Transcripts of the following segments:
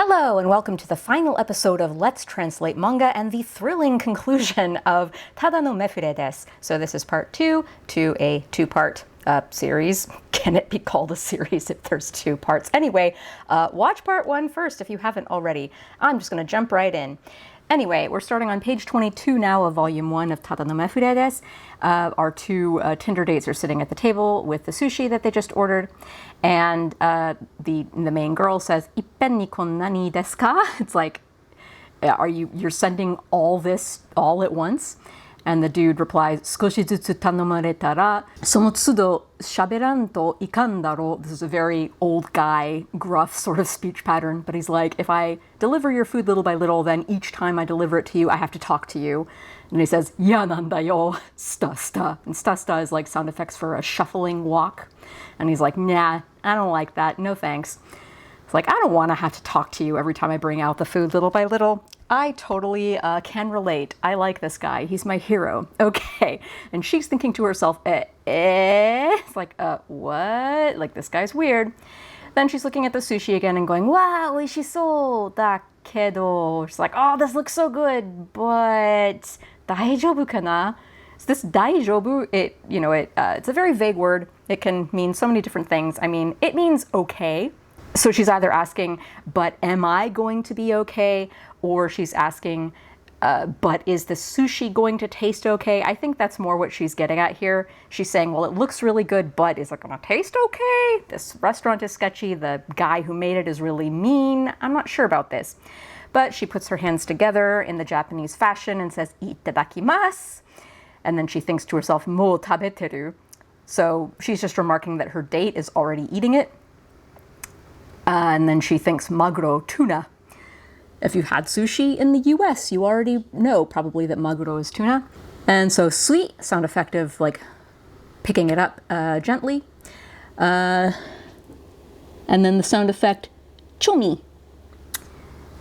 Hello and welcome to the final episode of Let's Translate Manga and the thrilling conclusion of Tada no Mefure desu. So this is part 2 to a two-part series. Can it be called a series if there's two parts? Anyway, watch part 1 first if you haven't already. I'm just going to jump right in. Anyway, we're starting on page 22 now of volume 1 of Tada no Mefure desu. Our two Tinder dates are sitting at the table with the sushi that they just ordered. And the main girl says, "Ippen ni konna ni desu ka?" It's like, you're sending all this all at once? And the dude replies, "Skoshi zutsu tanomareta ra, sono tsudo shaberan to ikan daro." This is a very old guy, gruff sort of speech pattern, but he's like, if I deliver your food little by little, then each time I deliver it to you, I have to talk to you. And he says, "Ya nanda yo, sta sta." And sta sta is like sound effects for a shuffling walk. And he's like, "Nah, I don't like that. No thanks." It's like, I don't want to have to talk to you every time I bring out the food little by little. I totally can relate. I like this guy. He's my hero. Okay. And she's thinking to herself, It's like, what? Like, this guy's weird. Then she's looking at the sushi again and going, "Wow, oishishou da kedo." She's like, "Oh, this looks so good, but daijoubu kana?" So this daijoubu, it's a very vague word. It can mean so many different things. I mean, it means okay. So she's either asking, but am I going to be okay? Or she's asking, but is the sushi going to taste okay? I think that's more what she's getting at here. She's saying, well, it looks really good, but is it going to taste okay? This restaurant is sketchy. The guy who made it is really mean. I'm not sure about this. But she puts her hands together in the Japanese fashion and says, "Itadakimasu." And then she thinks to herself, "Mo tabeteru." So she's just remarking that her date is already eating it. And then she thinks maguro, tuna. If you've had sushi in the US, you already know probably that maguro is tuna. And so sweet, sound effect of like picking it up gently. And then the sound effect, chomi.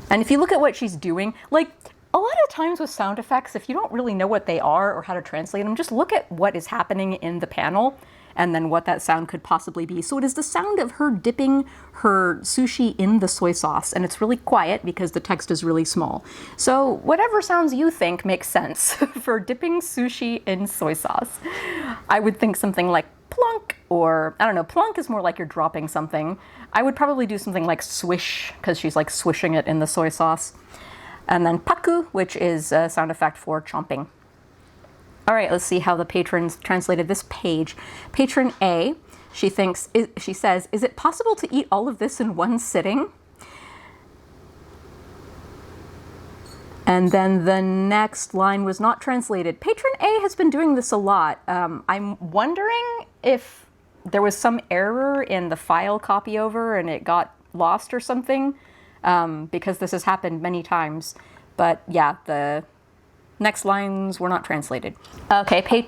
And if you look at what she's doing, like a lot of times with sound effects, if you don't really know what they are or how to translate them, just look at what is happening in the panel and then what that sound could possibly be. So it is the sound of her dipping her sushi in the soy sauce, and it's really quiet because the text is really small. So whatever sounds you think makes sense for dipping sushi in soy sauce. I would think something like plunk, or I don't know, plunk is more like you're dropping something. I would probably do something like swish, because she's like swishing it in the soy sauce. And then paku, which is a sound effect for chomping. All right, let's see how the patrons translated this page. Patron A, she says, "Is it possible to eat all of this in one sitting?" And then the next line was not translated. Patron A has been doing this a lot. I'm wondering if there was some error in the file copy over and it got lost or something, because this has happened many times. But yeah, the next lines were not translated. Okay,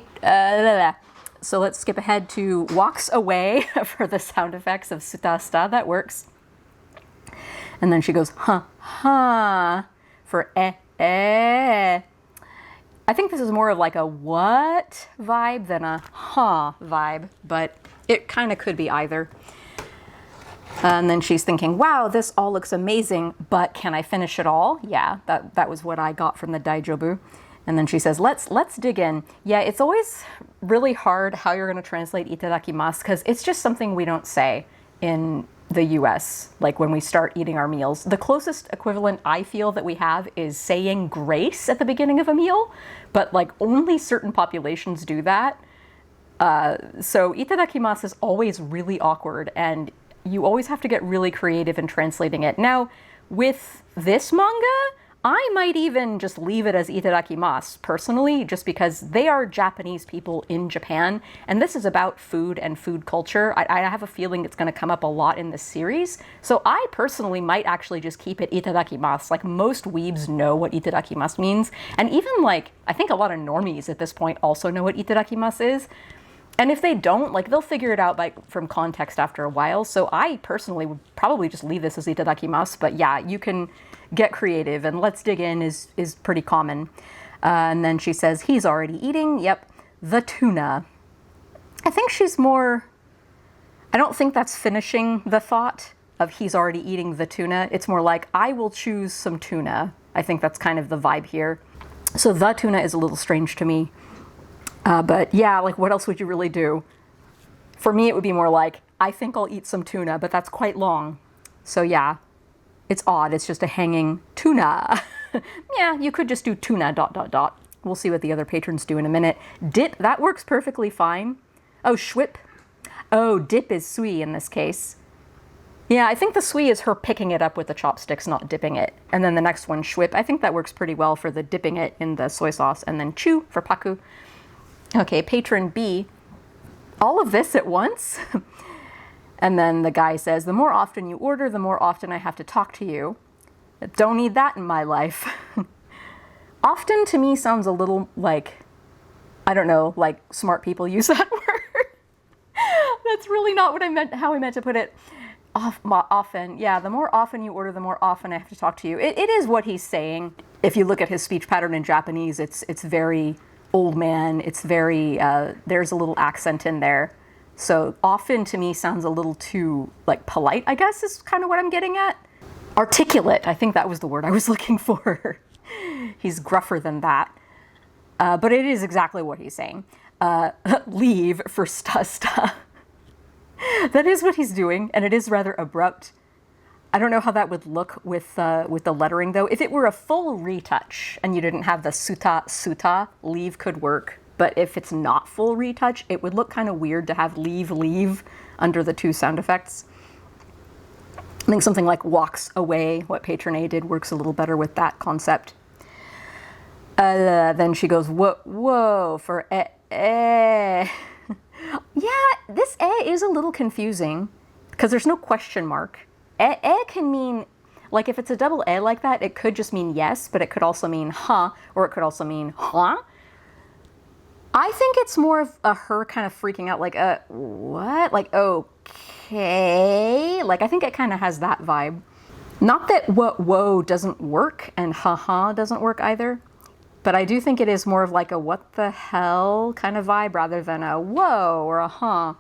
so let's skip ahead to walks away for the sound effects of sutasta. That works. And then she goes, huh, for I think this is more of like a what vibe than a huh vibe, but it kind of could be either. And then she's thinking, wow, this all looks amazing, but can I finish it all? Yeah, that was what I got from the daijoubu. And then she says, let's dig in. Yeah, it's always really hard how you're going to translate itadakimasu, because it's just something we don't say in the US, like when we start eating our meals. The closest equivalent I feel that we have is saying grace at the beginning of a meal, but like only certain populations do that. So itadakimasu is always really awkward, and you always have to get really creative in translating it. Now, with this manga, I might even just leave it as itadakimasu, personally, just because they are Japanese people in Japan, and this is about food and food culture. I have a feeling it's going to come up a lot in this series, so I personally might actually just keep it itadakimasu. Like, most weebs know what itadakimasu means, and even like, I think a lot of normies at this point also know what itadakimasu is. And if they don't, like, they'll figure it out from context after a while. So I personally would probably just leave this as itadakimasu. But yeah, you can get creative, and let's dig in is pretty common. And then she says, he's already eating. Yep, the tuna. I think she's more, I don't think that's finishing the thought. of he's already eating the tuna. It's more like, I will choose some tuna. I think that's kind of the vibe here. So the tuna is a little strange to me. But yeah, like what else would you really do? For me, it would be more like, I think I'll eat some tuna, but that's quite long. So yeah, it's odd. It's just a hanging tuna. Yeah, you could just do tuna ... We'll see what the other patrons do in a minute. Dip, that works perfectly fine. Oh, schwip. Oh, dip is sui in this case. Yeah, I think the sui is her picking it up with the chopsticks, not dipping it. And then the next one, schwip, I think that works pretty well for the dipping it in the soy sauce. And then chu for paku. Okay, patron B. All of this at once? And then the guy says, the more often you order, the more often I have to talk to you. Don't need that in my life. Often to me sounds a little like, I don't know, like smart people use that word. That's really not what I meant, how I meant to put it. Often, yeah, the more often you order, the more often I have to talk to you. It is what he's saying. If you look at his speech pattern in Japanese, it's very old man. It's very, there's a little accent in there. So often to me sounds a little too like polite, I guess is kind of what I'm getting at. Articulate, I think that was the word I was looking for. He's gruffer than that. But it is exactly what he's saying. Leave for sta. That is what he's doing, and it is rather abrupt. I don't know how that would look with the lettering, though. If it were a full retouch and you didn't have the suta, leave could work. But if it's not full retouch, it would look kind of weird to have leave under the two sound effects. I think something like walks away, what Patron A did, works a little better with that concept. Then she goes, whoa, for Yeah, this is a little confusing because there's no question mark. Can mean, like if it's a double like that, it could just mean yes, but it could also mean huh, or it could also mean huh. I think it's more of her kind of freaking out, like, what? Like, okay. Like, I think it kind of has that vibe. Not that whoa doesn't work and haha doesn't work either, but I do think it is more of like a what the hell kind of vibe rather than a whoa or a huh.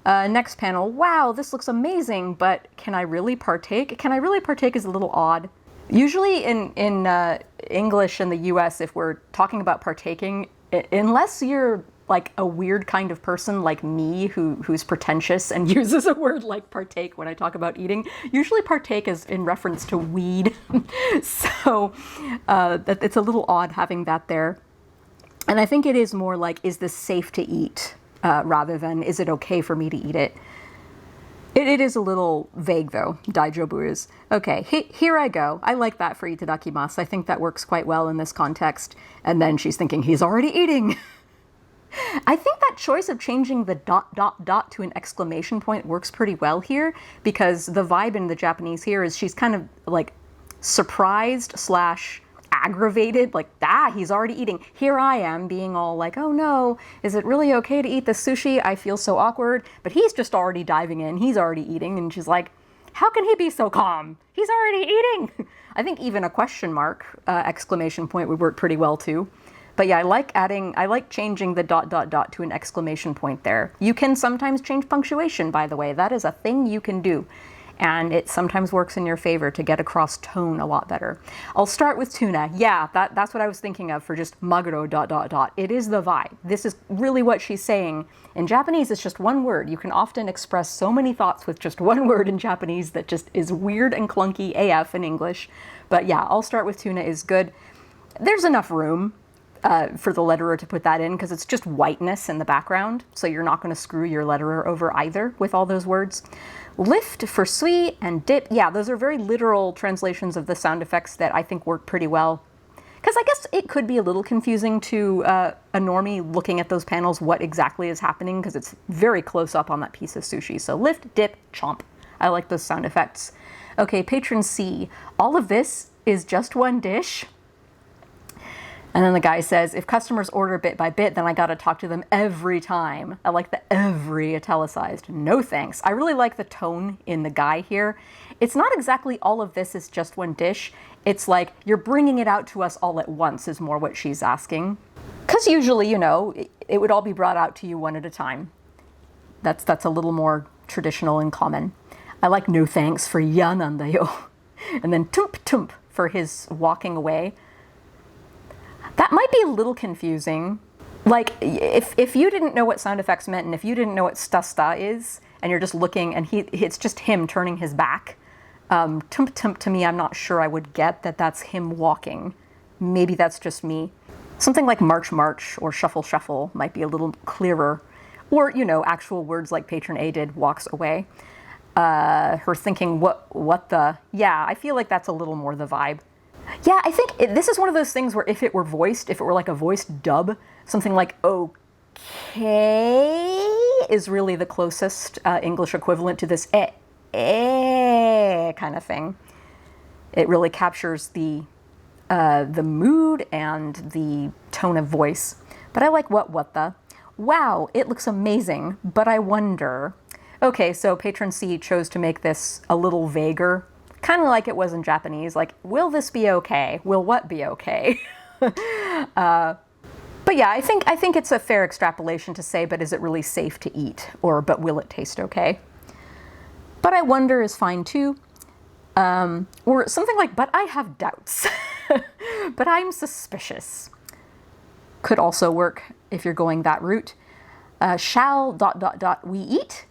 Next panel, wow, this looks amazing, but can I really partake? Can I really partake is a little odd. Usually in English in the US, if we're talking about partaking, unless you're like a weird kind of person like me who's pretentious and uses a word like partake when I talk about eating, usually partake is in reference to weed. So it's a little odd having that there. And I think it is more like, is this safe to eat rather than is it okay for me to eat it? It is a little vague though, daijobu is. Okay, here I go. I like that for itadakimasu. I think that works quite well in this context. And then she's thinking, he's already eating. I think that choice of changing the ... to an exclamation point works pretty well here because the vibe in the Japanese here is she's kind of like surprised / aggravated, like, he's already eating. Here I am being all like, oh no, is it really okay to eat the sushi? I feel so awkward. But he's just already diving in. He's already eating. And she's like, how can he be so calm? He's already eating. I think even a question mark exclamation point would work pretty well too. But yeah, I like changing the ... to an exclamation point there. You can sometimes change punctuation, by the way. That is a thing you can do. And it sometimes works in your favor to get across tone a lot better. I'll start with tuna. Yeah, that's what I was thinking of for just maguro ... It is the vibe. This is really what she's saying. In Japanese, it's just one word. You can often express so many thoughts with just one word in Japanese that just is weird and clunky AF in English. But yeah, I'll start with tuna is good. There's enough room for the letterer to put that in because it's just whiteness in the background. So you're not going to screw your letterer over either with all those words. Lift for sui and dip. Yeah, those are very literal translations of the sound effects that I think work pretty well. Because I guess it could be a little confusing to a normie looking at those panels what exactly is happening because it's very close up on that piece of sushi. So lift, dip, chomp. I like those sound effects. Okay, patron C. All of this is just one dish. And then the guy says, if customers order bit by bit, then I gotta talk to them every time. I like the every italicized. No thanks. I really like the tone in the guy here. It's not exactly all of this is just one dish. It's like you're bringing it out to us all at once is more what she's asking. Because usually, you know, it would all be brought out to you one at a time. That's a little more traditional and common. I like no thanks for ya nandayo. And then tump tump for his walking away. That might be a little confusing. Like, if you didn't know what sound effects meant, and if you didn't know what sta is, and you're just looking, and it's just him turning his back, tump tump to me, I'm not sure I would get that that's him walking. Maybe that's just me. Something like march march or shuffle shuffle might be a little clearer. Or, you know, actual words like Patron A did, walks away. Her thinking, what the? Yeah, I feel like that's a little more the vibe. Yeah, I think this is one of those things where if it were like a voiced dub, something like okay is really the closest English equivalent to this kind of thing. It really captures the mood and the tone of voice. But I like what the. Wow, it looks amazing, but I wonder. Okay, so Patron C chose to make this a little vaguer, kind of like it was in Japanese, like, will this be okay? Will what be okay? But yeah, I think it's a fair extrapolation to say, but is it really safe to eat? Or, but will it taste okay? But I wonder is fine too. Or something like, but I have doubts. But I'm suspicious. Could also work if you're going that route. Shall ... we eat?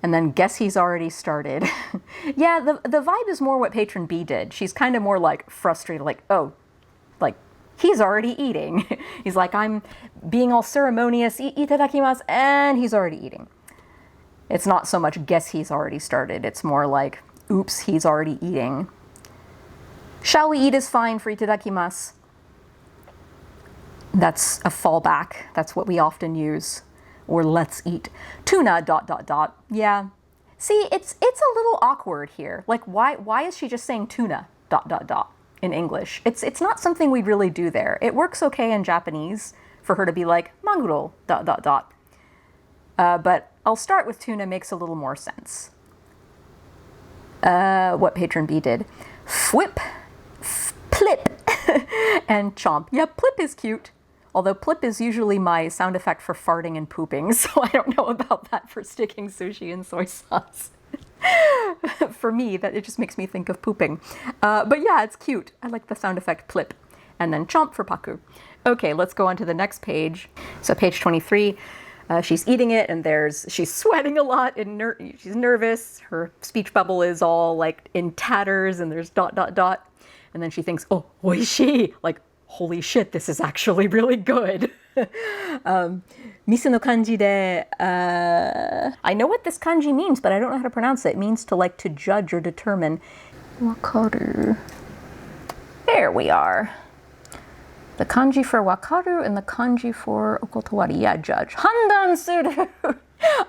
And then guess he's already started. Yeah, the vibe is more what Patron B did. She's kind of more like frustrated, like, oh, like, he's already eating. He's like, I'm being all ceremonious, itadakimasu, and he's already eating. It's not so much guess he's already started. It's more like, oops, he's already eating. Shall we eat is fine for itadakimasu. That's a fallback. That's what we often use. Or let's eat. Tuna ... Yeah. See, it's a little awkward here. Like, why is she just saying tuna ... in English? It's not something we really do there. It works okay in Japanese for her to be like maguro ... But I'll start with tuna makes a little more sense. What Patron B did. Flip, plip, and chomp. Yeah, plip is cute. Although plip is usually my sound effect for farting and pooping, so I don't know about that for sticking sushi in soy sauce. For me, that it just makes me think of pooping. But yeah, it's cute. I like the sound effect plip. And then chomp for paku. Okay, let's go on to the next page. So page 23, she's eating it, and she's sweating a lot, and she's nervous. Her speech bubble is all like in tatters, and there's ... And then she thinks, oh, oishii, like, holy shit, this is actually really good. Mise no kanji de, I know what this kanji means, but I don't know how to pronounce it. It means to like to judge or determine. Wakaru. There we are. The kanji for wakaru and the kanji for okotowari. Yeah, judge. Handan suru.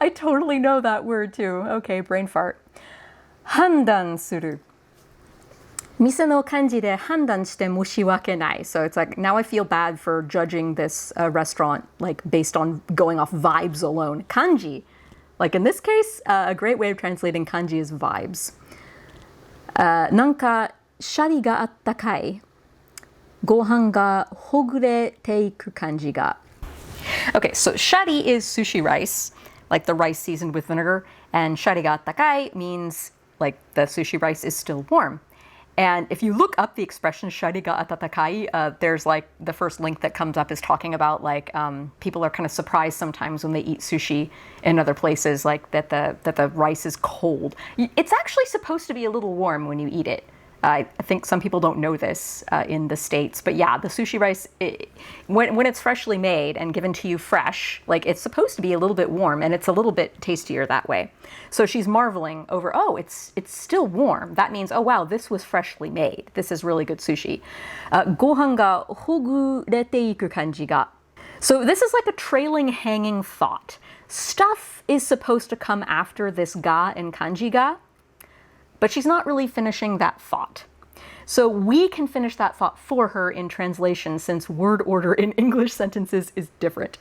I totally know that word too. Okay, brain fart. Handan suru. Mise no kanji de handan shite moshiwake nai. So it's like, now I feel bad for judging this restaurant, like, based on going off vibes alone. Kanji. Like, in this case, a great way of translating kanji is vibes. Nanka, shari ga attakai. Gohan ga hogurete iku kanji ga. Okay, so shari is sushi rice, like the rice seasoned with vinegar. And shari ga attakai means, like, the sushi rice is still warm. And if you look up the expression shari ga atatakai, there's like the first link that comes up is talking about like people are kind of surprised sometimes when they eat sushi in other places, like that the rice is cold. It's actually supposed to be a little warm when you eat it. I think some people don't know this in the States, but yeah, the sushi rice, when it's freshly made and given to you fresh, like, it's supposed to be a little bit warm, and it's a little bit tastier that way. So she's marveling over, oh, it's still warm. That means, oh wow, this was freshly made. This is really good sushi. Gohan ga hogurete iku kanji ga. So this is like a trailing, hanging thought. Stuff is supposed to come after this ga in kanji ga, but she's not really finishing that thought. So we can finish that thought for her in translation, since word order in English sentences is different.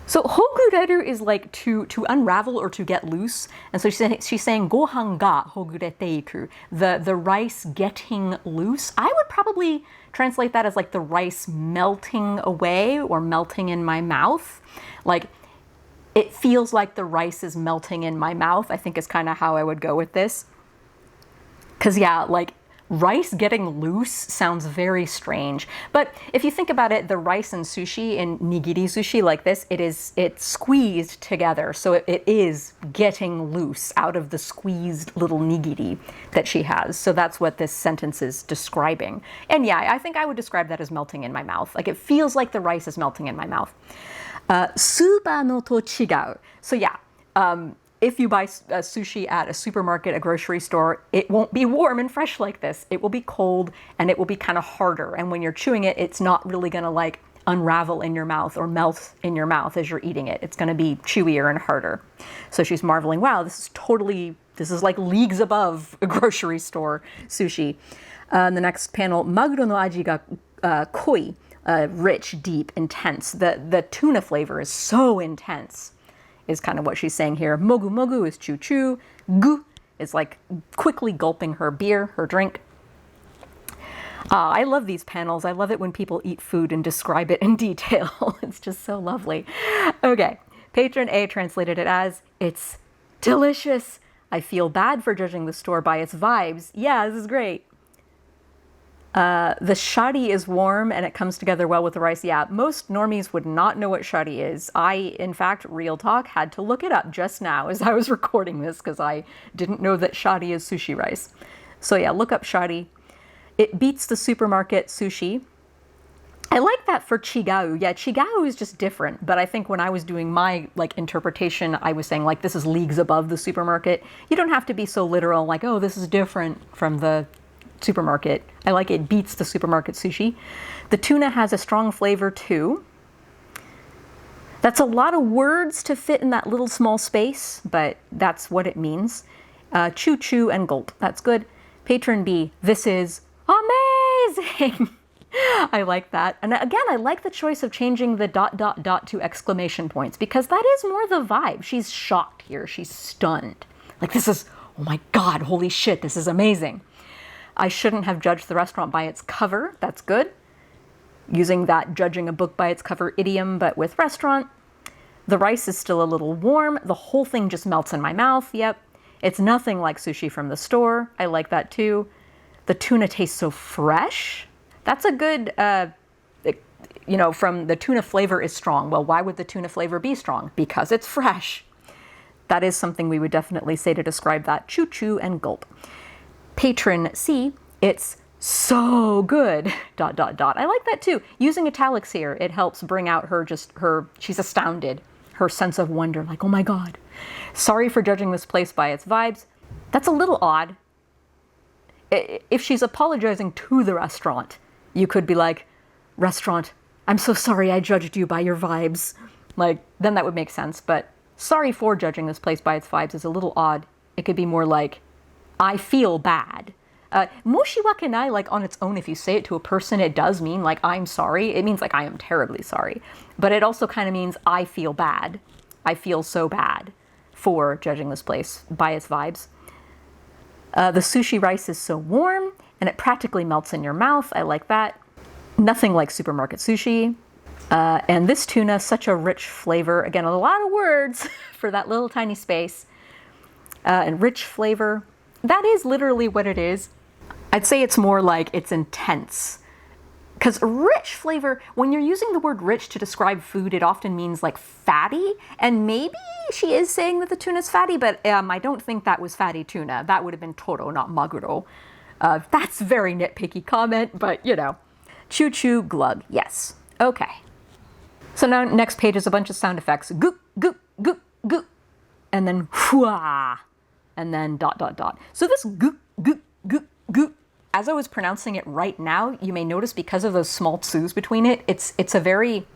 So hogureru is like to unravel or to get loose. And so she's saying gohan ga hogurete iku, the rice getting loose. I would probably translate that as like the rice melting away or melting in my mouth. Like, it feels like the rice is melting in my mouth, I think is kind of how I would go with this. Because yeah, like rice getting loose sounds very strange. But if you think about it, the rice and sushi in nigiri sushi like this, it's squeezed together. So it is getting loose out of the squeezed little nigiri that she has. So that's what this sentence is describing. And yeah, I think I would describe that as melting in my mouth. Like it feels like the rice is melting in my mouth. Suba no to chigau. So yeah, if you buy sushi at a supermarket, a grocery store, it won't be warm and fresh like this. It will be cold and it will be kind of harder. And when you're chewing it, it's not really going to like unravel in your mouth or melt in your mouth as you're eating it. It's going to be chewier and harder. So she's marveling, wow, this is like leagues above a grocery store sushi. The next panel, maguro no aji ga koi, rich, deep, intense. The tuna flavor is so intense. Is kind of what she's saying here. Mogu mogu is choo choo. Gu is like quickly gulping her beer, her drink. I love these panels. I love it when people eat food and describe it in detail. It's just so lovely. Okay, Patron A translated it as, it's delicious. I feel bad for judging the store by its vibes. Yeah, this is great. The shari is warm and it comes together well with the rice. Yeah, most normies would not know what shari is. I, in fact, real talk, had to look it up just now as I was recording this because I didn't know that shari is sushi rice. So yeah, look up shari. It beats the supermarket sushi. I like that for chigau. Yeah, chigau is just different, but I think when I was doing my like interpretation, I was saying like this is leagues above the supermarket. You don't have to be so literal like, oh, this is different from the supermarket. I like it beats the supermarket sushi. The tuna has a strong flavor too. That's a lot of words to fit in that little small space, but that's what it means. Choo choo and gulp. That's good. Patron B, this is amazing. I like that. And again, I like the choice of changing the ... to exclamation points because that is more the vibe. She's shocked here. She's stunned. Like this is, oh my God, holy shit, this is amazing. I shouldn't have judged the restaurant by its cover. That's good. Using that judging a book by its cover idiom, but with restaurant. The rice is still a little warm. The whole thing just melts in my mouth. Yep. It's nothing like sushi from the store. I like that too. The tuna tastes so fresh. That's a good, from the tuna flavor is strong. Well, why would the tuna flavor be strong? Because it's fresh. That is something we would definitely say to describe that. Choo choo and gulp. Patron C, it's so good, ... I like that too. Using italics here, it helps bring out she's astounded, her sense of wonder, like, oh my God. Sorry for judging this place by its vibes. That's a little odd. If she's apologizing to the restaurant, you could be like, restaurant, I'm so sorry I judged you by your vibes. Like, then that would make sense, but sorry for judging this place by its vibes is a little odd. It could be more like, I feel bad. Moshiwake nai, like on its own, if you say it to a person, it does mean like, I'm sorry. It means like, I am terribly sorry. But it also kind of means, I feel bad. I feel so bad for judging this place by its vibes. The sushi rice is so warm and it practically melts in your mouth. I like that. Nothing like supermarket sushi. And this tuna, such a rich flavor. Again, a lot of words for that little tiny space. And rich flavor. That is literally what it is. I'd say it's more like it's intense. Because rich flavor, when you're using the word rich to describe food, it often means like fatty. And maybe she is saying that the tuna's fatty, but I don't think that was fatty tuna. That would have been toro, not maguro. That's a very nitpicky comment, but you know. Choo choo glug, yes. Okay. So now next page is a bunch of sound effects. Goop, goop, goop, goop. And then hua. And then ... So this goop, goop, goop, goop, as I was pronouncing it right now, you may notice because of those small tsus between it, it's a very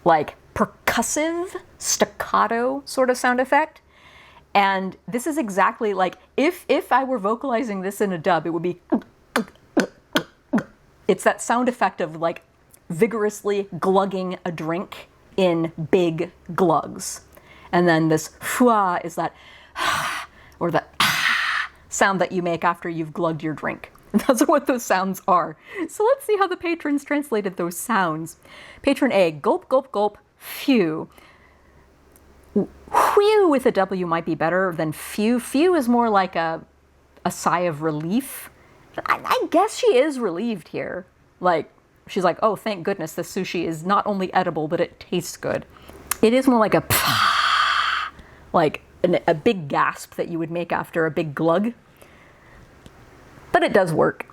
like percussive, staccato sort of sound effect. And this is exactly like, if I were vocalizing this in a dub, it would be, it's that sound effect of like vigorously glugging a drink in big glugs. And then this fua is that, or the sound that you make after you've glugged your drink. Those are what those sounds are. So let's see how the patrons translated those sounds. Patron A, gulp, gulp, gulp, phew. Whew with a W might be better than few. Few is more like a a sigh of relief. I guess she is relieved here. Like, she's like, oh, thank goodness this sushi is not only edible, but it tastes good. It is more like a like a big gasp that you would make after a big glug. But it does work.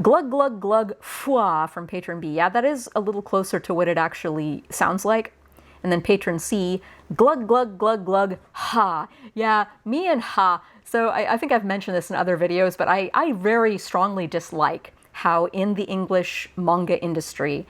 Glug, glug, glug, fwa from Patron B. Yeah, that is a little closer to what it actually sounds like. And then Patron C, glug, glug, glug, glug, ha. Yeah, me and ha. So I think I've mentioned this in other videos, but I very strongly dislike how in the English manga industry,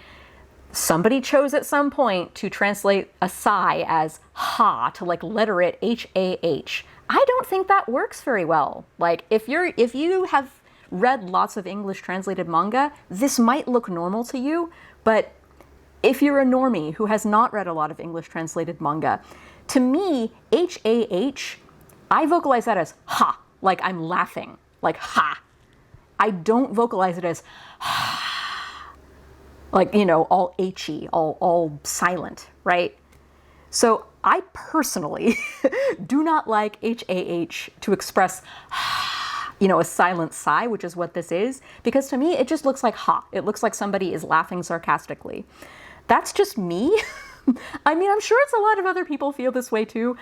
somebody chose at some point to translate a sigh as ha, to like letter it H-A-H. I don't think that works very well. Like, if you have read lots of English translated manga, this might look normal to you, but if you're a normie who has not read a lot of English translated manga, to me, H-A-H, I vocalize that as ha, like I'm laughing, like ha. I don't vocalize it as ha, like, you know, all H-y, all silent, right? So I personally do not like H-A-H to express you know, a silent sigh, which is what this is, because to me, it just looks like ha. It looks like somebody is laughing sarcastically. That's just me. I mean, I'm sure it's a lot of other people feel this way too.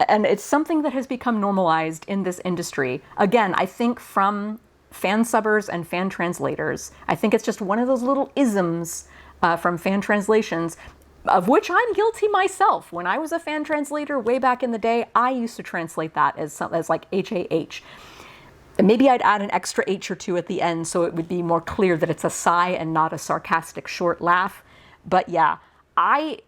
And it's something that has become normalized in this industry. Again, I think from fan subbers and fan translators. I think it's just one of those little isms from fan translations, of which I'm guilty myself. When I was a fan translator way back in the day, I used to translate that as like H-A-H. And maybe I'd add an extra H or two at the end so it would be more clear that it's a sigh and not a sarcastic short laugh. But yeah, I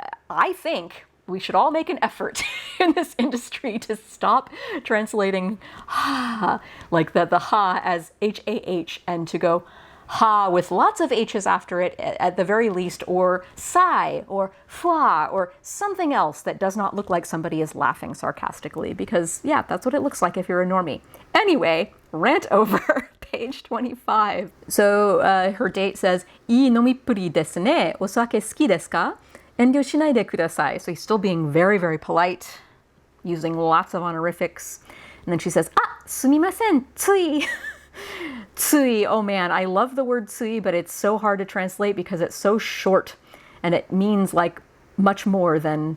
think we should all make an effort in this industry to stop translating ha, like the ha as H-A-H, and to go ha with lots of H's after it at the very least, or sigh, or fwa, or something else that does not look like somebody is laughing sarcastically, because yeah, that's what it looks like if you're a normie. Anyway, rant over. Page 25. So her date says, "Ii nomipuri desu ne. Osake suki desu ka? Enryou shinai de kudasai." So he's still being very, very polite, using lots of honorifics. And then she says, "Ah, sumimasen, tsui." Tsui, oh man, I love the word tsui, but it's so hard to translate because it's so short and it means like much more than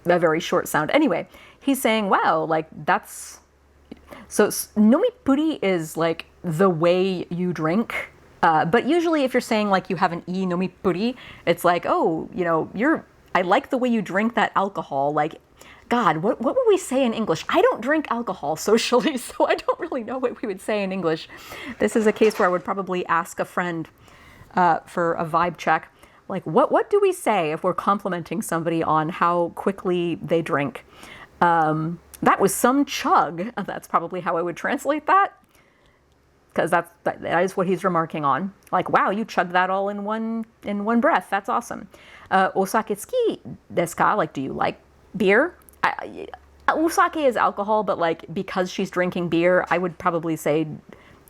a very short sound. Anyway, he's saying, wow, like that's... So nomipuri is like the way you drink. But usually if you're saying like you have an ii nomipuri, it's like, oh, you know, I like the way you drink that alcohol. Like, God, what would we say in English? I don't drink alcohol socially, so I don't really know what we would say in English. This is a case where I would probably ask a friend for a vibe check. Like, what do we say if we're complimenting somebody on how quickly they drink? That was some chug. That's probably how I would translate that. Because that is what he's remarking on. Like, wow, you chugged that all in one breath. That's awesome. Osake suki desu ka? Like, do you like beer? Usake is alcohol, but like because she's drinking beer, I would probably say,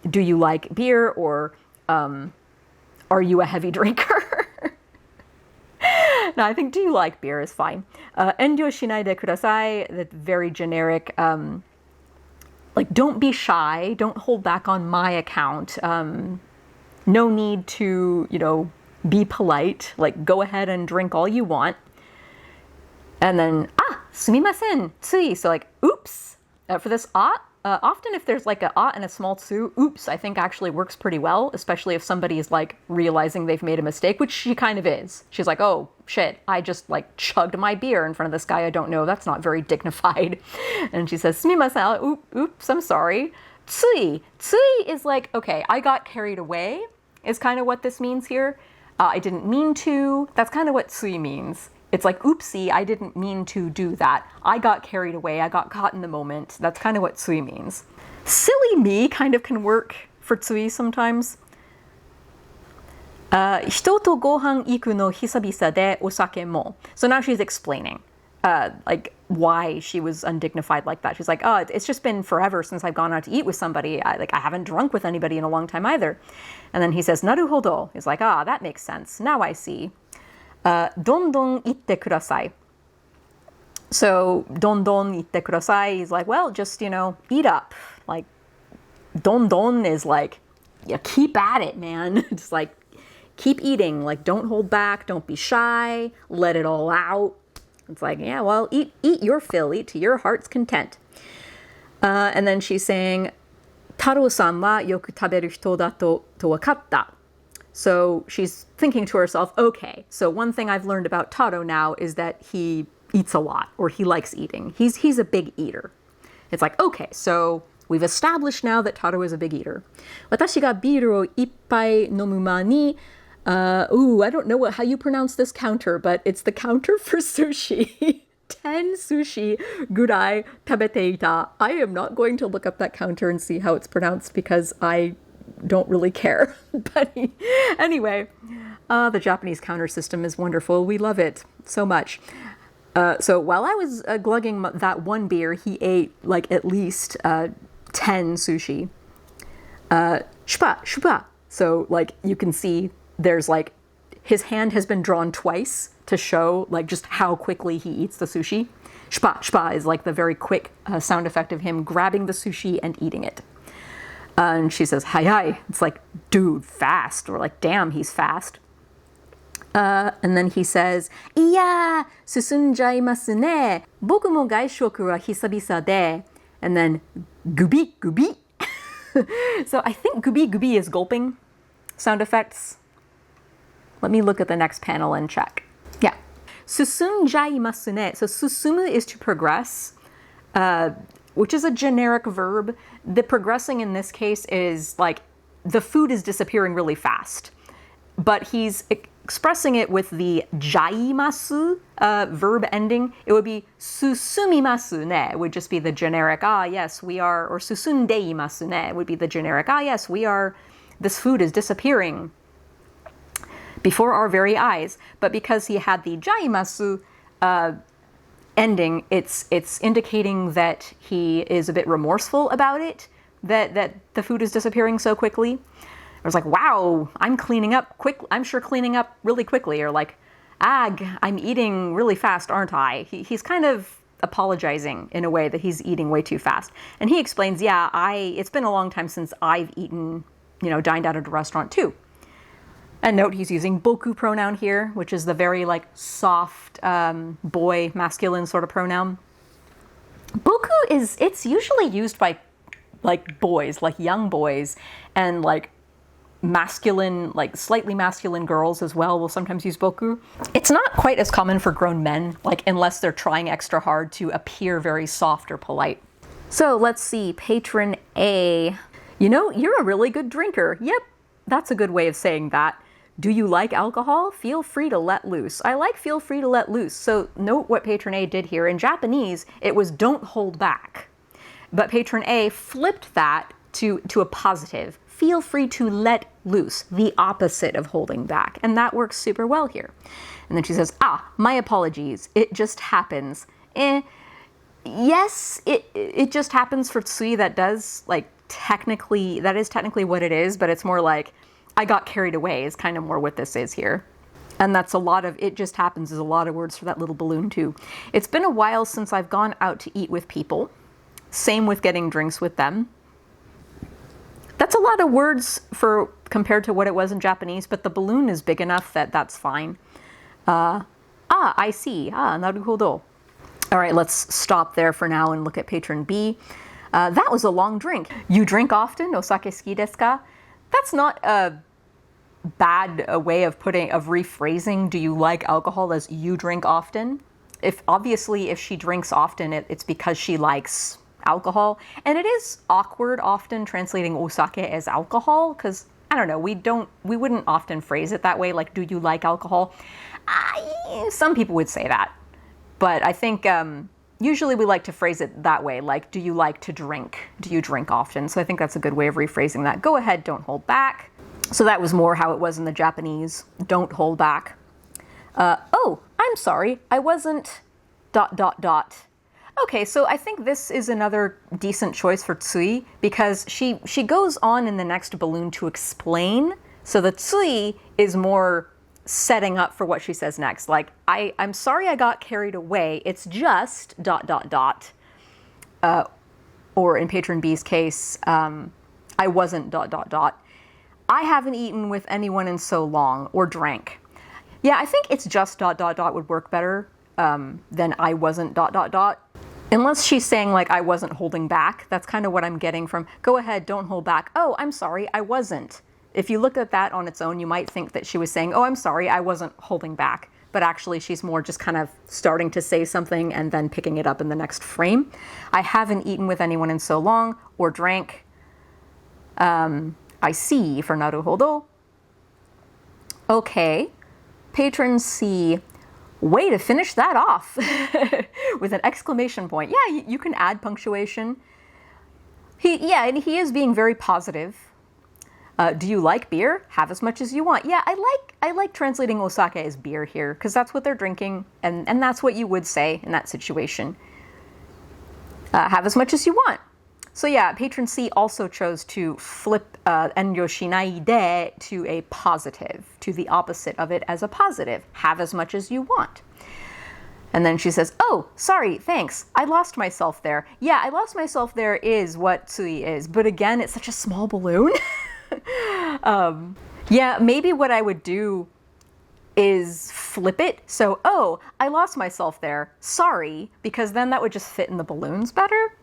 do you like beer, or are you a heavy drinker? No, I think do you like beer is fine. Enryou shinai de kudasai, that's very generic. Like, don't be shy, don't hold back on my account. No need to, you know, be polite. Like, go ahead and drink all you want. And then, sumimasen, tsui. So like, oops. For this often if there's like a and a small tsu, oops, I think actually works pretty well, especially if somebody is like realizing they've made a mistake, which she kind of is. She's like, oh shit, I just like chugged my beer in front of this guy I don't know. That's not very dignified. And she says, sumimasen, oops, I'm sorry. Tsui. Tsui is like, okay, I got carried away is kind of what this means here. I didn't mean to. That's kind of what tsui means. It's like, oopsie, I didn't mean to do that. I got carried away. I got caught in the moment. That's kind of what tsui means. Silly me kind of can work for tsui sometimes. Hito to gohan iku no hisabisa de osake mo. So now she's explaining like why she was undignified like that. She's like, oh, it's just been forever since I've gone out to eat with somebody. I haven't drunk with anybody in a long time either. And then he says, naruhodo. He's like, that makes sense. Now I see. Dondon itte kudasai. So, dondon itte kudasai is like, well, just, you know, eat up. Like, don don is like, yeah, keep at it, man. Just like, keep eating. Like, don't hold back. Don't be shy. Let it all out. It's like, yeah, well, eat your fill. Eat to your heart's content. And then she's saying, Taro-san wa yoku taberu hito da to wakatta. So she's thinking to herself, okay, so one thing I've learned about Taro now is that he eats a lot, or he likes eating. He's a big eater. It's like, okay, so we've established now that Taro is a big eater. Watashi ga biru o ippai nomu ma ni, I don't know how you pronounce this counter, but it's the counter for sushi. 10 sushi gurai tabete ita. I am not going to look up that counter and see how it's pronounced because I don't really care. But anyway, the Japanese counter system is wonderful. We love it so much. So while I was glugging that one beer, he ate like at least 10 sushi. Shupa. So like you can see there's like his hand has been drawn twice to show like just how quickly he eats the sushi. Shpa is like the very quick sound effect of him grabbing the sushi and eating it. And she says, hi. It's like, dude, fast. Or like, damn, he's fast. And then he says, iya, susunjaimasu ne. Boku mo gaishoku wa hisabisa de. And then, gubi. So I think gubi is gulping sound effects. Let me look at the next panel and check. Yeah. Susunjaimasu ne. So susumu is to progress, which is a generic verb. The progressing in this case is like the food is disappearing really fast. But he's expressing it with the jaimasu verb ending. It would be susumimasu ne. It would just be the generic, yes, we are, or susundeimasu ne. It would be the generic, yes, we are, this food is disappearing before our very eyes. But because he had the jaimasu ending, it's indicating that he is a bit remorseful about it, that the food is disappearing so quickly. I was like, wow, I'm cleaning up really quickly, or like, I'm eating really fast, aren't I? He's kind of apologizing in a way that he's eating way too fast. And he explains, it's been a long time since I've eaten, dined out at a restaurant too. And note he's using boku pronoun here, which is the very like soft boy masculine sort of pronoun. Boku it's usually used by like boys, like young boys, and like masculine, like slightly masculine girls as well will sometimes use boku. It's not quite as common for grown men, like unless they're trying extra hard to appear very soft or polite. So let's see, patron A. You're a really good drinker. Yep, that's a good way of saying that. Do you like alcohol? Feel free to let loose. I like feel free to let loose. So note what patron A did here. In Japanese, it was don't hold back. But patron A flipped that to a positive. Feel free to let loose, the opposite of holding back. And that works super well here. And then she says, my apologies. It just happens. Yes, it just happens for Tsui. That is technically what it is, but it's more like, I got carried away is kind of more what this is here. And that's a lot of, it just happens is a lot of words for that little balloon too. It's been a while since I've gone out to eat with people. Same with getting drinks with them. That's a lot of words compared to what it was in Japanese, but the balloon is big enough that that's fine. I see. Naruhodo. All right, let's stop there for now and look at patron B. That was a long drink. You drink often? Osake suki desu ka? That's not a bad way of rephrasing do you like alcohol as you drink often. If she drinks often, it's because she likes alcohol. And it is awkward often translating osake as alcohol, because I don't know, we wouldn't often phrase it that way, like, do you like alcohol? Some people would say that. But I think usually we like to phrase it that way, like, do you like to drink? Do you drink often? So I think that's a good way of rephrasing that. Go ahead, don't hold back. So that was more how it was in the Japanese, don't hold back. I'm sorry, I wasn't ... Okay, so I think this is another decent choice for Tsui, because she goes on in the next balloon to explain. So the Tsui is more setting up for what she says next. Like, I'm sorry I got carried away. It's just ... Or in patron B's case, I wasn't ... I haven't eaten with anyone in so long, or drank. Yeah, I think it's just ... would work better than I wasn't ... Unless she's saying like I wasn't holding back. That's kind of what I'm getting from go ahead, don't hold back. Oh, I'm sorry, I wasn't. If you looked at that on its own, you might think that she was saying, oh, I'm sorry, I wasn't holding back. But actually she's more just kind of starting to say something and then picking it up in the next frame. I haven't eaten with anyone in so long, or drank. I see for naruhodo. Okay. Patron C. Way to finish that off with an exclamation point. Yeah, you can add punctuation. And he is being very positive. Do you like beer? Have as much as you want. Yeah, I like translating osake as beer here because that's what they're drinking, and that's what you would say in that situation. Have as much as you want. So yeah, Patron C also chose to flip enryo shinai de to a positive, to the opposite of it as a positive. Have as much as you want. And then she says, oh, sorry, thanks. I lost myself there. Yeah, I lost myself there is what tsui is. But again, it's such a small balloon. Yeah, maybe what I would do is flip it. So, oh, I lost myself there. Sorry, because then that would just fit in the balloons better.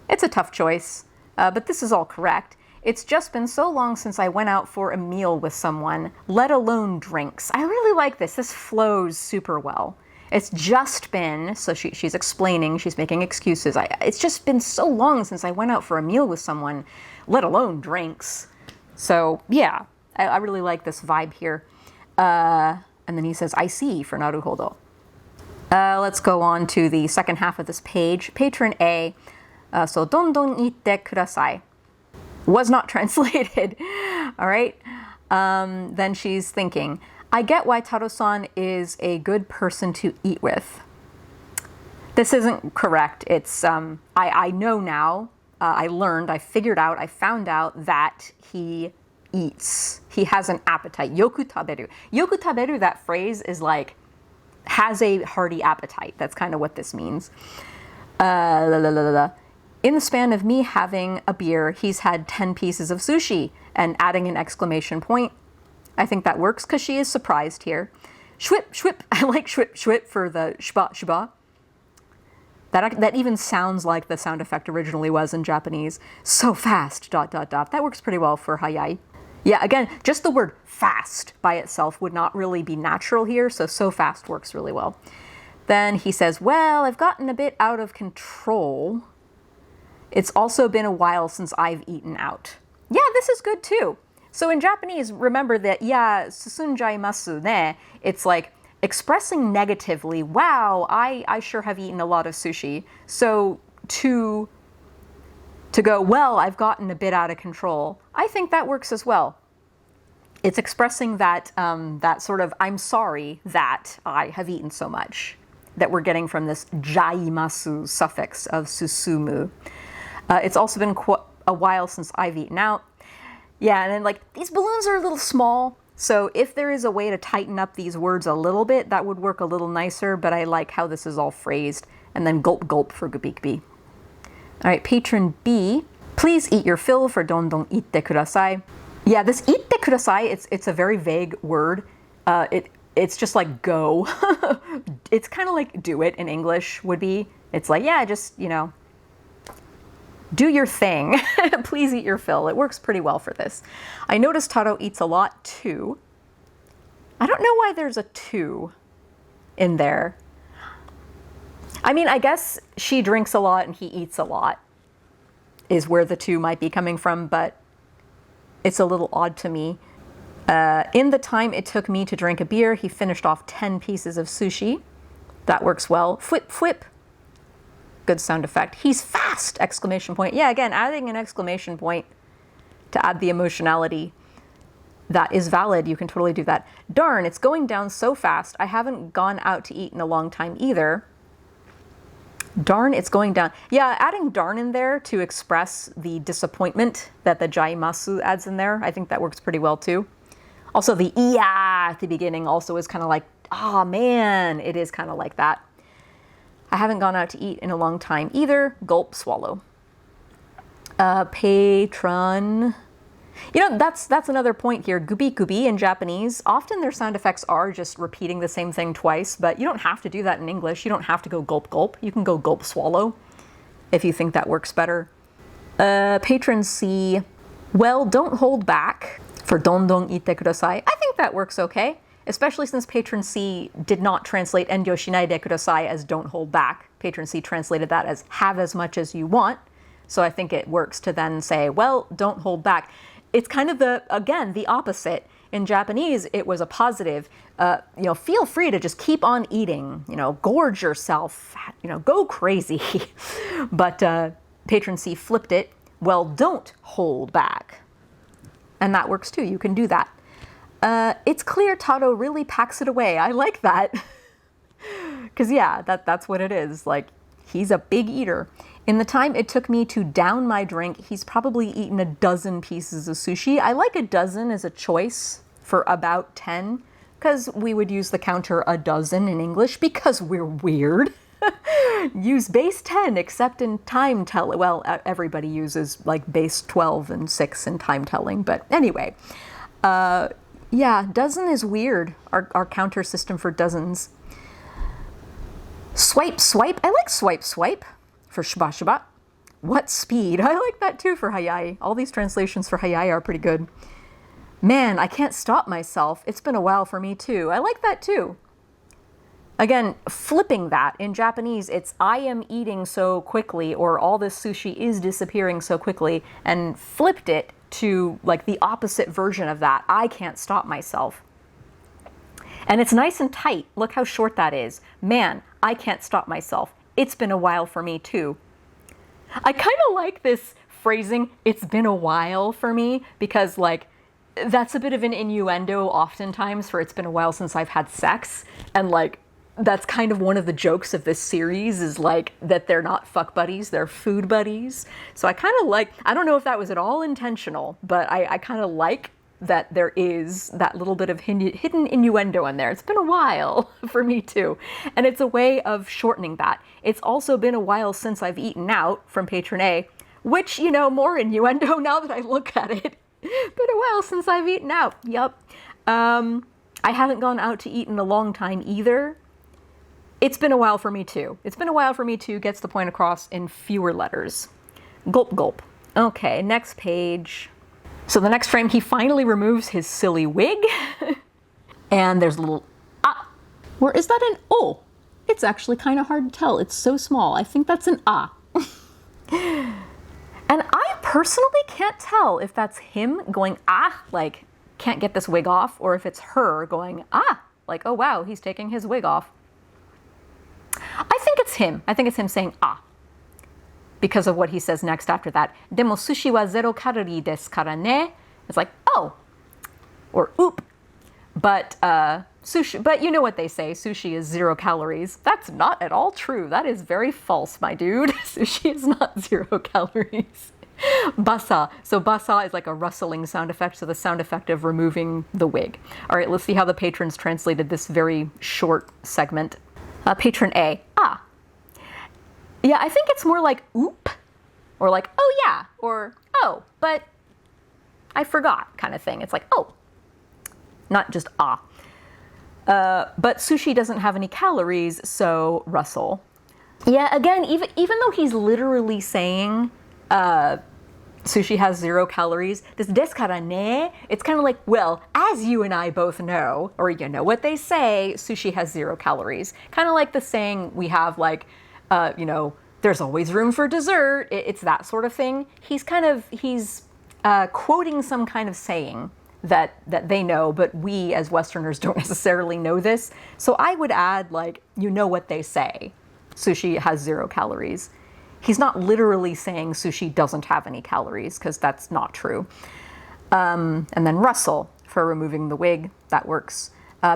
It's a tough choice, but this is all correct. It's just been so long since I went out for a meal with someone, let alone drinks. I really like this. This flows super well. It's just been, so she's explaining, she's making excuses. It's just been so long since I went out for a meal with someone, let alone drinks. So yeah, I really like this vibe here. And then he says, I see for naruhodo. Let's go on to the second half of this page. Patron A. So, dondon itte kudasai. Was not translated. All right. Then she's thinking, I get why Taro-san is a good person to eat with. This isn't correct. It's, I know now, I learned, I figured out, I found out that he eats. He has an appetite. Yoku taberu. Yoku taberu, that phrase is like, has a hearty appetite. That's kind of what this means. In the span of me having a beer, he's had 10 pieces of sushi, and adding an exclamation point. I think that works because she is surprised here. Shwip, shwip. I like shwip, shwip for the shba, shba. That even sounds like the sound effect originally was in Japanese. So fast, ... That works pretty well for hayai. Yeah, again, just the word fast by itself would not really be natural here, so fast works really well. Then he says, well, I've gotten a bit out of control. It's also been a while since I've eaten out. Yeah, this is good too. So in Japanese, remember that, yeah, susunjaimasu ne, it's like expressing negatively, wow, I sure have eaten a lot of sushi. So to go, well, I've gotten a bit out of control, I think that works as well. It's expressing that, that sort of, I'm sorry that I have eaten so much, that we're getting from this jaimasu suffix of susumu. It's also been a while since I've eaten out. Yeah, and then like these balloons are a little small, so if there is a way to tighten up these words a little bit, that would work a little nicer, but I like how this is all phrased. And then gulp gulp for gubikbi. All right, patron B, please eat your fill for dondon itte kudasai. Yeah, this itte kudasai, it's a very vague word. It's just like go. It's kind of like do it in English would be. It's like, yeah, just, you know, do your thing. Please eat your fill. It works pretty well for this. I noticed Taro eats a lot too. I don't know why there's a two in there. I mean, I guess she drinks a lot and he eats a lot is where the two might be coming from, but it's a little odd to me. In the time it took me to drink a beer, he finished off 10 pieces of sushi. That works well. Flip, flip. Good sound effect. He's fast! Exclamation point. Yeah, again, adding an exclamation point to add the emotionality. That is valid. You can totally do that. Darn, it's going down so fast. I haven't gone out to eat in a long time either. Darn, it's going down. Yeah, adding darn in there to express the disappointment that the jaimasu adds in there, I think that works pretty well too. Also, the iya at the beginning also is kind of like, oh man, it is kind of like that. I haven't gone out to eat in a long time either. Gulp, swallow. Patron. You know, that's another point here. Gubi gubi in Japanese, often their sound effects are just repeating the same thing twice, but you don't have to do that in English. You don't have to go gulp gulp. You can go gulp swallow if you think that works better. Patron C, well, don't hold back for dondon ite kudasai. I think that works okay, especially since Patron C did not translate enryo shinaide kudasai as don't hold back. Patron C translated that as have as much as you want. So I think it works to then say, well, don't hold back. It's kind of the opposite. In Japanese, it was a positive, feel free to just keep on eating, gorge yourself, go crazy. But Patron C flipped it, well, don't hold back. And that works too, you can do that. It's clear Tado really packs it away. I like that. Because yeah, that's what it is. Like, he's a big eater. In the time it took me to down my drink, he's probably eaten a dozen pieces of sushi. I like a dozen as a choice for about 10, because we would use the counter a dozen in English because we're weird. Use base 10 except in time telling. Well, everybody uses like base 12 and 6 in time telling, but anyway. Yeah, dozen is weird, our counter system for dozens. Swipe, swipe. I like swipe, swipe for shiba shiba. What speed? I like that too for hayai. All these translations for hayai are pretty good. Man, I can't stop myself. It's been a while for me too. I like that too. Again, flipping that. In Japanese, it's I am eating so quickly, or all this sushi is disappearing so quickly, and flipped it to like the opposite version of that. I can't stop myself. And it's nice and tight. Look how short that is. Man, I can't stop myself. It's been a while for me too. I kind of like this phrasing, it's been a while for me, because like, that's a bit of an innuendo oftentimes for it's been a while since I've had sex. And like, that's kind of one of the jokes of this series is like that they're not fuck buddies, they're food buddies. So I kind of like, I don't know if that was at all intentional, but I kind of like that there is that little bit of hidden innuendo in there. It's been a while for me too. And it's a way of shortening that. It's also been a while since I've eaten out from Patron A, which, more innuendo now that I look at it. Been a while since I've eaten out. Yup. I haven't gone out to eat in a long time either. It's been a while for me too. It's been a while for me too gets the point across in fewer letters. Gulp, gulp. Okay, next page. So the next frame, he finally removes his silly wig. And there's a little ah. Or is that an o? It's actually kind of hard to tell. It's so small. I think that's an ah. And I personally can't tell if that's him going ah, like can't get this wig off, or if it's her going ah, like oh wow, he's taking his wig off. I think it's him. I think it's him saying ah, because of what he says next after that. Demo sushi wa 0 calorie desu kara ne. It's like, oh, or oop. But sushi, but you know what they say, sushi is 0 calories. That's not at all true. That is very false, my dude. Sushi is not 0 calories. Basa. So basa is like a rustling sound effect, so the sound effect of removing the wig. All right, let's see how the patrons translated this very short segment. Patron A, ah. Yeah, I think it's more like oop, or like, oh yeah, or oh, but I forgot kind of thing. It's like, oh, not just ah. But sushi doesn't have any calories, so rustle. Yeah, again, even though he's literally saying sushi has 0 calories, this desu kara ne, it's kind of like, well, as you and I both know, or you know what they say, sushi has 0 calories. Kind of like the saying we have like, there's always room for dessert. It's that sort of thing. He's quoting some kind of saying that they know, but we as Westerners don't necessarily know this. So I would add like, you know what they say. Sushi has 0 calories. He's not literally saying sushi doesn't have any calories, because that's not true. And then rustle for removing the wig. That works.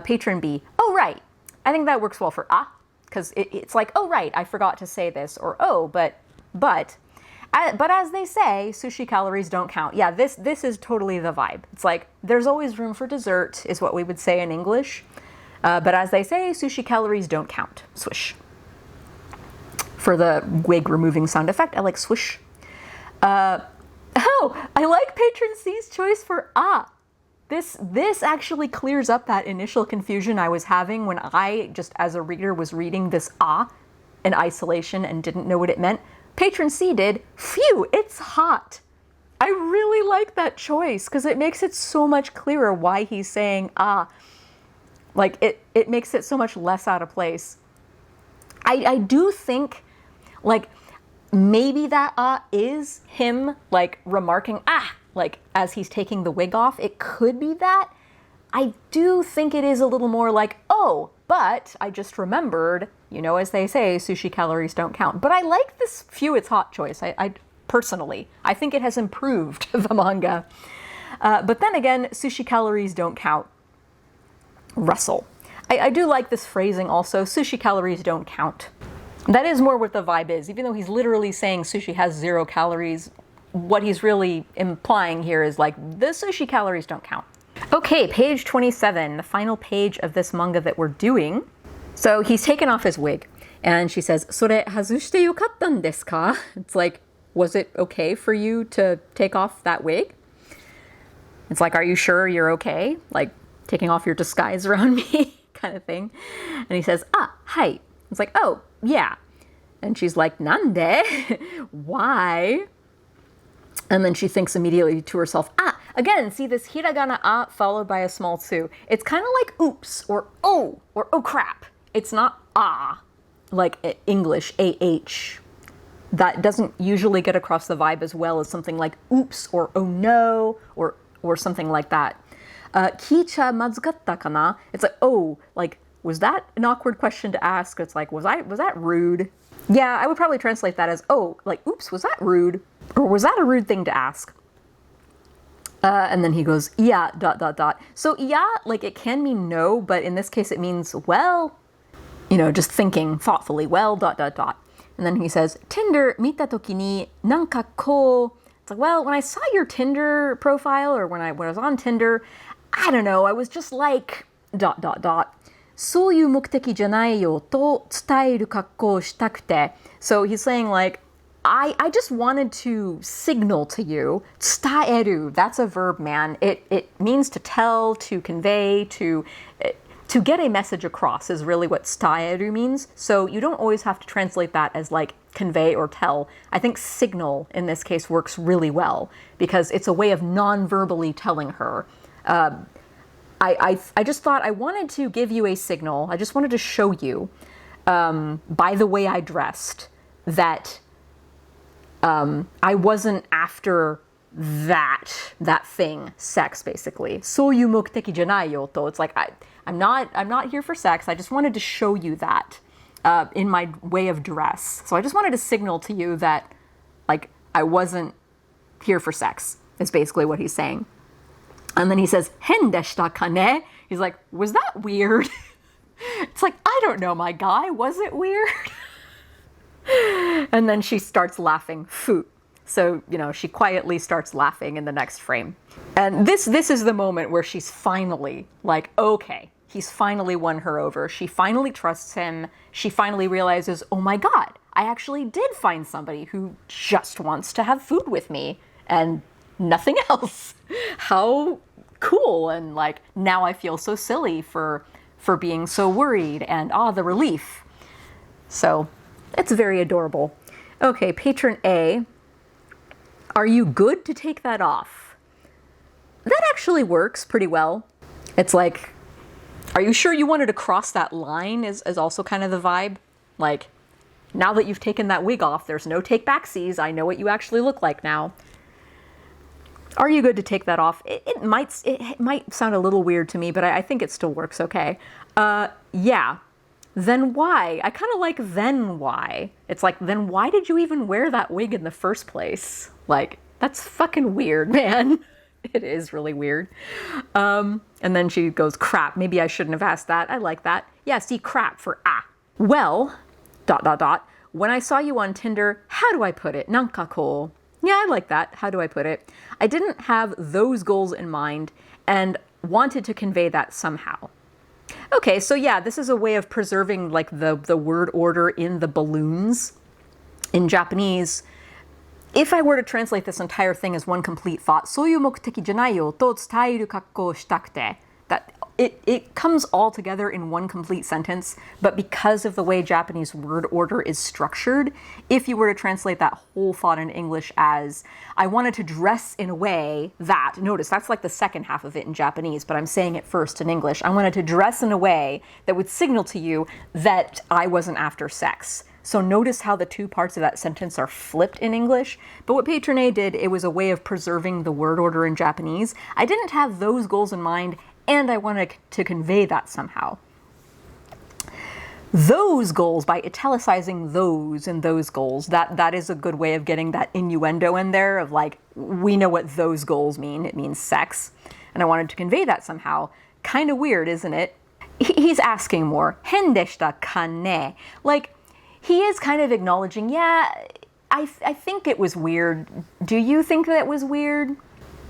Patron B. Oh, right. I think that works well for ah, because it's like, oh, right, I forgot to say this, or oh, but as they say, sushi calories don't count. Yeah, this is totally the vibe. It's like, there's always room for dessert, is what we would say in English. But as they say, sushi calories don't count. Swish. For the wig removing sound effect, I like swish. Oh, I like Patron C's choice for ah. This actually clears up that initial confusion I was having when I, just as a reader, was reading this ah in isolation and didn't know what it meant. Patron C did. Phew, it's hot. I really like that choice because it makes it so much clearer why he's saying ah. Like, it makes it so much less out of place. I do think, like, maybe that ah is him, like, remarking ah, like, as he's taking the wig off. It could be that. I do think it is a little more like, oh, but I just remembered, you know, as they say, sushi calories don't count. But I like this phew, it's hot choice. I personally, I think it has improved the manga. But then again, sushi calories don't count. Russell. I do like this phrasing also, sushi calories don't count. That is more what the vibe is. Even though he's literally saying sushi has 0 calories, what he's really implying here is like, the sushi calories don't count. Okay, page 27, the final page of this manga that we're doing. So he's taken off his wig, and she says, それ外してよかったんですか? It's like, was it okay for you to take off that wig? It's like, are you sure you're okay? Like, taking off your disguise around me kind of thing. And he says, ah, hai. It's like, oh, yeah. And she's like, nande? Why? And then she thinks immediately to herself, ah, again, see this hiragana ah followed by a small tsu. It's kind of like oops or oh crap. It's not ah, like English, ah. That doesn't usually get across the vibe as well as something like oops or oh no or something like that. Kicha mazukatta kana? It's like, oh, like, was that an awkward question to ask? It's like, was that rude? Yeah, I would probably translate that as, oh, like, oops, was that rude? Or was that a rude thing to ask? And then he goes, yeah, ... So, yeah, like, it can mean no, but in this case it means, well, you know, just thinking thoughtfully, well, ... And then he says, Tinder mita toki ni nanka ko. It's like, well, when I saw your Tinder profile, or when I was on Tinder, I don't know, I was just like, ... そういう目的じゃないよと伝える格好をしたくて. So he's saying like, I just wanted to signal to you. 伝える, that's a verb, man. It means to tell, to convey, to get a message across is really what 伝える means. So you don't always have to translate that as like convey or tell. I think signal in this case works really well because it's a way of non-verbally telling her. I just thought I wanted to give you a signal. I just wanted to show you, by the way I dressed, that I wasn't after that thing, sex, basically. そういう目的じゃないよと. It's like, I'm not here for sex. I just wanted to show you that in my way of dress. So I just wanted to signal to you that, like, I wasn't here for sex, is basically what he's saying. And then he says, 変でしたかね? He's like, was that weird? It's like, I don't know, my guy. Was it weird? And then she starts laughing. Fu. So, you know, she quietly starts laughing in the next frame. And this is the moment where she's finally like, okay, he's finally won her over. She finally trusts him. She finally realizes, oh my God, I actually did find somebody who just wants to have food with me and nothing else. How cool. And like, now I feel so silly for being so worried, and the relief. So it's very adorable. Okay, patron A. Are you good to take that off? That actually works pretty well. It's like, are you sure you wanted to cross that line is also kind of the vibe. Like, now that you've taken that wig off, there's no take backsies. I know what you actually look like now. Are you good to take that off? It might sound a little weird to me, but I think it still works okay. Yeah. Then why? I kind of like then why. It's like, then why did you even wear that wig in the first place? Like, that's fucking weird, man. It is really weird. And then she goes, crap, maybe I shouldn't have asked that. I like that. Yeah, see, crap for ah. Well, ... When I saw you on Tinder, how do I put it? Nanka ko. Yeah, I like that. How do I put it? I didn't have those goals in mind and wanted to convey that somehow. Okay, so yeah, this is a way of preserving like the word order in the balloons. In Japanese, If I were to translate this entire thing as one complete thought, そういう目的じゃないよと伝える格好をしたくて, that it comes all together in one complete sentence, but because of the way Japanese word order is structured, if you were to translate that whole thought in English as, I wanted to dress in a way that, notice that's like the second half of it in Japanese, but I'm saying it first in English, I wanted to dress in a way that would signal to you that I wasn't after sex. So notice how the two parts of that sentence are flipped in English. But what Patron did, it was a way of preserving the word order in Japanese. I didn't have those goals in mind, and I wanted to convey that somehow. Those goals, by italicizing those and those goals, that is a good way of getting that innuendo in there of like, we know what those goals mean. It means sex. And I wanted to convey that somehow. Kind of weird, isn't it? He's asking more. 変でしたかね? Like, he is kind of acknowledging, yeah, I think it was weird. Do you think that was weird?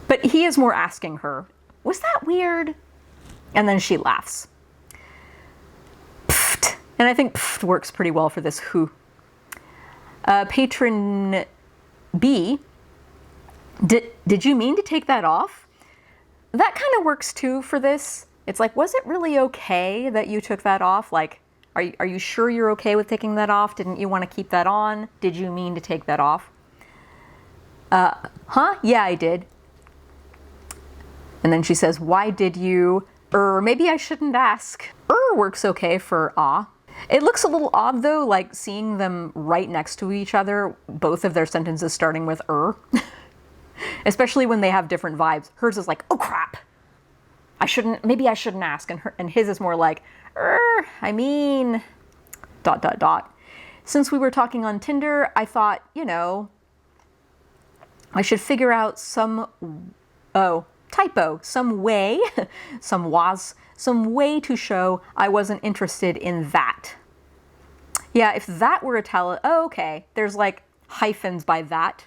But he is more asking her, was that weird? And then she laughs. Pfft. And I think pfft works pretty well for this who. Patron B, did you mean to take that off? That kind of works too for this. It's like, was it really okay that you took that off? Like, are you sure you're okay with taking that off? Didn't you want to keep that on? Did you mean to take that off? Huh? Yeah, I did. And then she says, why did you? Maybe I shouldn't ask. Works okay for ah. It looks a little odd though, like seeing them right next to each other, both of their sentences starting with especially when they have different vibes. Hers is like, oh crap. Maybe I shouldn't ask. And his is more like, I mean, ... Since we were talking on Tinder, I thought, I should figure out some way, some way to show I wasn't interested in that. Yeah, if that were okay, there's like hyphens by that.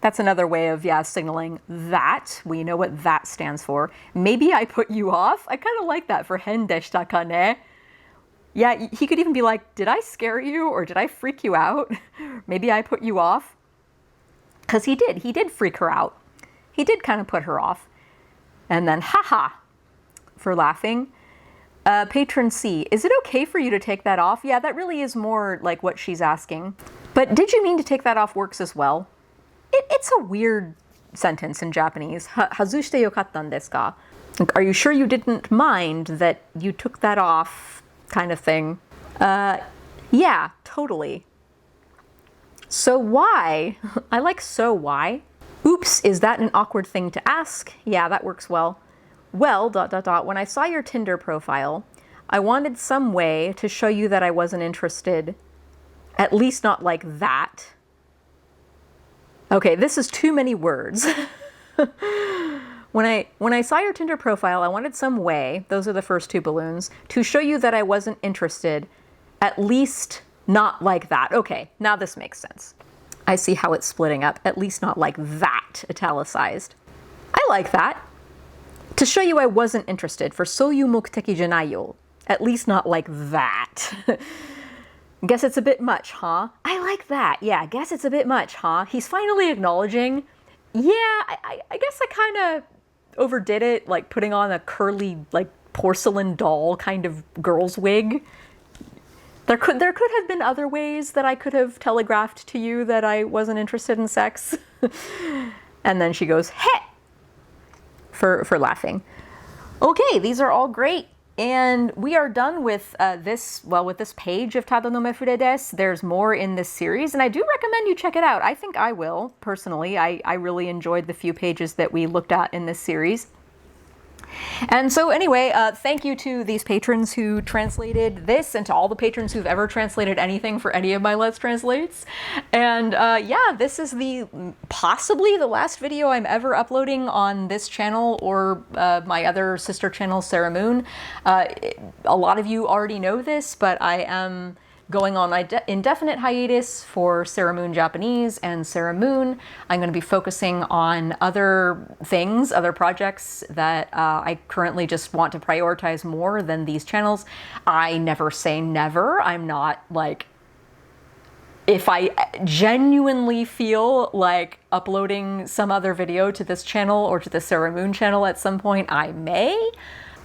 That's another way of, signaling that. We know what that stands for. Maybe I put you off. I kind of like that for 変でしたかね. Yeah, he could even be like, did I scare you or did I freak you out? Maybe I put you off. Because he did freak her out. He did kind of put her off. And then, haha, for laughing. Patron C, is it okay for you to take that off? Yeah, that really is more like what she's asking. But did you mean to take that off works as well? It's a weird sentence in Japanese. 外してよかったんですか? Are you sure you didn't mind that you took that off kind of thing? Yeah, totally. So why? I like so why. Oops, is that an awkward thing to ask? Yeah, that works well. Well, ... When I saw your Tinder profile, I wanted some way to show you that I wasn't interested. At least not like that. Okay, this is too many words. When I saw your Tinder profile, I wanted some way, those are the first two balloons, to show you that I wasn't interested, at least not like that. Okay, now this makes sense. I see how it's splitting up, at least not like that, italicized. I like that. To show you I wasn't interested, for そういう目的じゃないよ, at least not like that. Guess it's a bit much, huh? I like that. Yeah, guess it's a bit much, huh? He's finally acknowledging, yeah, I guess I kind of overdid it, like putting on a curly, like porcelain doll kind of girl's wig. There could have been other ways that I could have telegraphed to you that I wasn't interested in sex. And then she goes, hey, for laughing. Okay, these are all great. And we are done with this page of Tada no Mefure desu. There's more in this series, and I do recommend you check it out. I think I will, personally. I really enjoyed the few pages that we looked at in this series. And so anyway, thank you to these patrons who translated this, and to all the patrons who've ever translated anything for any of my Let's Translates. And yeah, this is possibly the last video I'm ever uploading on this channel or my other sister channel, Sarah Moon. A lot of you already know this, but I am going on indefinite hiatus for Sarah Moon Japanese and Sarah Moon. I'm going to be focusing on other things, other projects that I currently just want to prioritize more than these channels. I never say never. I'm not like If I genuinely feel like uploading some other video to this channel or to the Sarah Moon channel at some point, I may.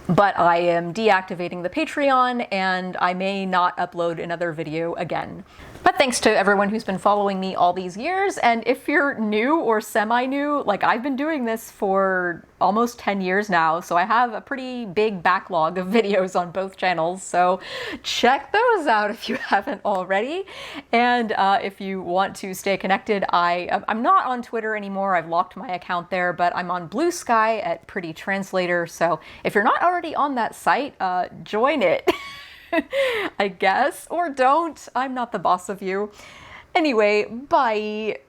But I am deactivating the Patreon and I may not upload another video again. But thanks to everyone who's been following me all these years, and if you're new or semi-new, like I've been doing this for almost 10 years now, so I have a pretty big backlog of videos on both channels, so check those out if you haven't already. And if you want to stay connected, I'm not on Twitter anymore, I've locked my account there, but I'm on Blue Sky at Pretty Translator, so if you're not already on that site, join it. I guess, or don't. I'm not the boss of you. Anyway, bye.